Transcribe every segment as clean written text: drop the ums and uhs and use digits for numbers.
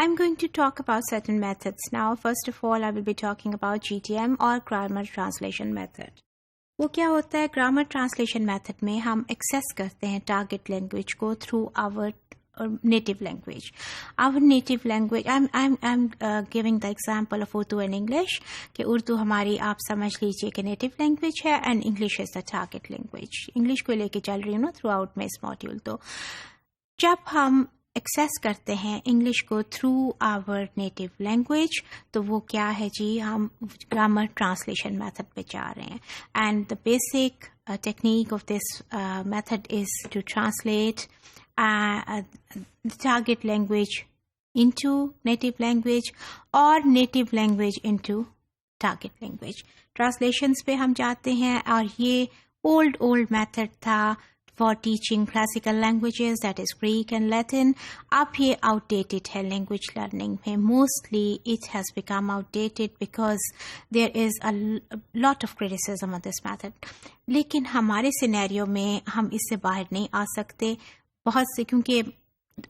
I'm going to talk about certain methods now. First of all, I will be talking about GTM or Grammar Translation Method. وہ کیا ہوتا ہے؟ Grammar translation method میں ہم access کرتے ہیں target language کو through our native language. Our native language I am giving the example of Urdu and English کہ اردو ہماری آپ سمجھ لیجیے کہ نیٹو لینگویج ہے and English is the target language. English کو لے کے چل رہی ہوں نا تھرو آؤٹ میں اس ماڈیول. تو جب ہم ایکسیس کرتے ہیں انگلش کو تھرو آور نیٹو لینگویج تو وہ کیا ہے جی؟ ہم گرامر ٹرانسلیشن میتھڈ پہ جا رہے ہیں. And the basic technique of this method is to translate target language into native language or native language into target language. Translations پہ ہم جاتے ہیں اور یہ old method تھا for teaching classical languages, that is Greek and Latin. اب یہ outdated ہے language learning میں. Mostly it has become outdated because there is a lot of criticism of this method. لیکن ہمارے سینیریو میں ہم اس سے باہر نہیں آ سکتے بہت سے، کیونکہ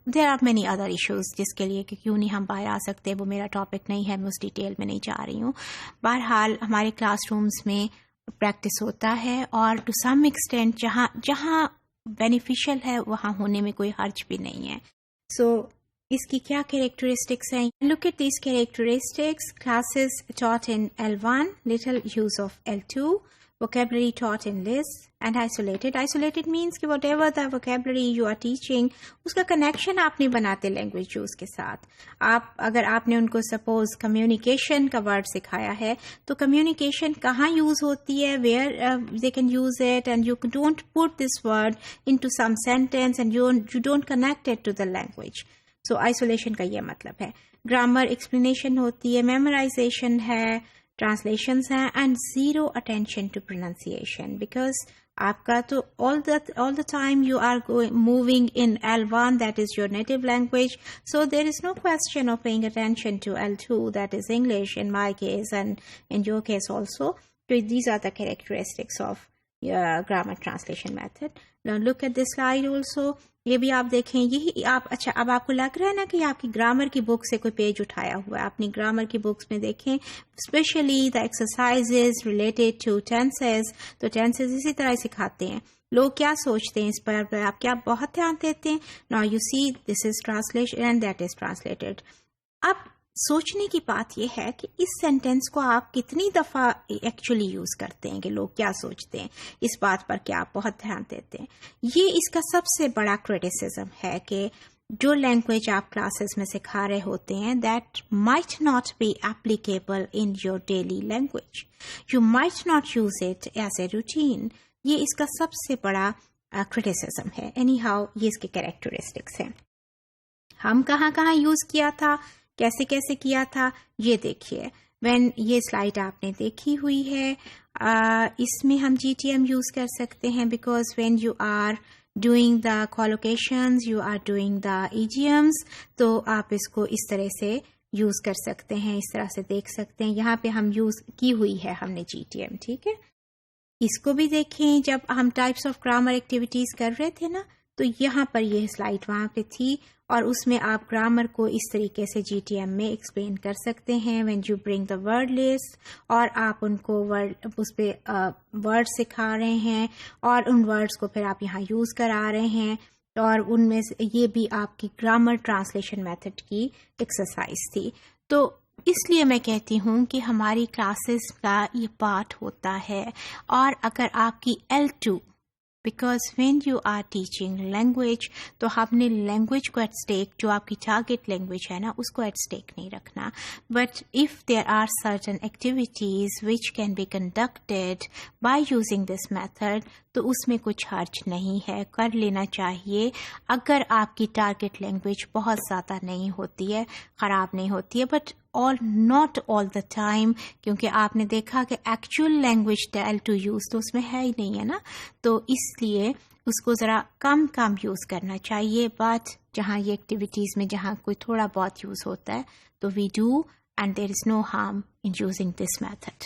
there are many other issues جس کے لیے کہ کیوں نہیں ہم باہر آ سکتے. وہ میرا ٹاپک نہیں ہے، میں اس ڈیٹیل میں نہیں جا رہی ہوں. بہرحال ہمارے کلاس رومز میں پریکٹس ہوتا ہے اور ٹو سم ایکسٹینٹ جہاں بینیفیشل ہے وہاں ہونے میں کوئی حرج بھی نہیں ہے. سو اس کی کیا کیریکٹرسٹکس ہیں؟ Look at these characteristics. Classes taught in L1, little use of L2, vocabulary taught in lists and isolated. Isolated means کہ whatever the vocabulary you are teaching اس کا کنیکشن آپ نہیں بناتے لینگویج یوز کے ساتھ. اگر آپ نے ان کو سپوز کمیونیکیشن کا ورڈ سکھایا ہے تو کمیونیکیشن کہاں یوز ہوتی ہے، where they can use it, and you don't put this word into some sentence and you don't connect it to the language. So isolation کا یہ مطلب ہے. گرامر ایکسپلینیشن ہوتی ہے، میمورائزیشن ہے، ٹرانسلیشنس ہیں، and zero attention to pronunciation because آپ کا تو all the time you are moving in L1, that is your native language, so there is no question of paying attention to L2, that is English in my case and in your case also. So these are the characteristics of grammar translation method. Now look at this slide also. یہ بھی آپ دیکھیں، یہی آپ اچھا اب آپ کو لگ رہا ہے نا کہ آپ کی گرامر کی بک سے کوئی پیج اٹھایا ہوا ہے. اپنی گرامر کی بکس میں دیکھیں specially the exercises related to tenses. تو ٹینسز اسی طرح سکھاتے ہیں. لوگ کیا سوچتے ہیں اس پر؟ آپ کیا بہت دھیان دیتے ہیں؟ Now you see this is translation and that is translated. اب سوچنے کی بات یہ ہے کہ اس سینٹینس کو آپ کتنی دفعہ ایکچولی یوز کرتے ہیں، کہ لوگ کیا سوچتے ہیں اس بات پر کہ آپ بہت دھیان دیتے ہیں. یہ اس کا سب سے بڑا کریٹیسزم ہے کہ جو لینگویج آپ کلاسز میں سکھا رہے ہوتے ہیں that might not be applicable in your daily language. You might not use it as a routine. یہ اس کا سب سے بڑا کریٹیسزم ہے. اینی ہاؤ یہ اس کے کیریکٹرسٹکس ہیں. ہم کہاں کہاں یوز کیا تھا، کیسے کیسے کیا تھا، یہ دیکھیے. وین یہ سلائڈ آپ نے دیکھی ہوئی ہے، اس میں ہم GTM یوز کر سکتے ہیں because when you are doing the collocations you are doing the idioms, تو آپ اس کو اس طرح سے یوز کر سکتے ہیں، اس طرح سے دیکھ سکتے ہیں. یہاں پہ ہم یوز کی ہوئی ہے ہم نے GTM، ٹھیک ہے. اس کو بھی دیکھیں، جب ہم ٹائپس آف گرامر ایکٹیویٹیز کر رہے تھے نا تو یہاں پر یہ سلائڈ وہاں پہ تھی اور اس میں آپ گرامر کو اس طریقے سے GTM میں ایکسپلین کر سکتے ہیں. When you bring the word list اور آپ ان کو اس پہ ورڈ سکھا رہے ہیں اور ان ورڈس کو پھر آپ یہاں یوز کرا رہے ہیں، اور ان میں سے یہ بھی آپ کی گرامر ٹرانسلیشن میتھڈ کی ایکسرسائز تھی. تو اس لیے میں کہتی ہوں کہ ہماری کلاسز کا یہ پارٹ ہوتا ہے. اور اگر آپ کی L2 because when you are teaching language تو ہم نے لینگویج کو ایٹ اسٹیک، جو آپ کی ٹارگیٹ لینگویج ہے نا اس کو ایٹ اسٹیک نہیں رکھنا. But if there are certain activities which can be conducted by using this method تو اس میں کچھ حرج نہیں ہے، کر لینا چاہیے. اگر آپ کی ٹارگیٹ لینگویج بہت زیادہ نہیں ہوتی ہے، خراب نہیں ہوتی ہے، but not all the time, کیونکہ آپ نے دیکھا کہ ایکچوئل لینگویج L2 یوز تو اس میں ہے ہی نہیں ہے نا، تو اس لیے اس کو ذرا کم یوز کرنا چاہیے. بٹ جہاں یہ ایکٹیویٹیز میں جہاں کوئی تھوڑا بہت یوز ہوتا ہے تو we do, and there is no harm in using this method.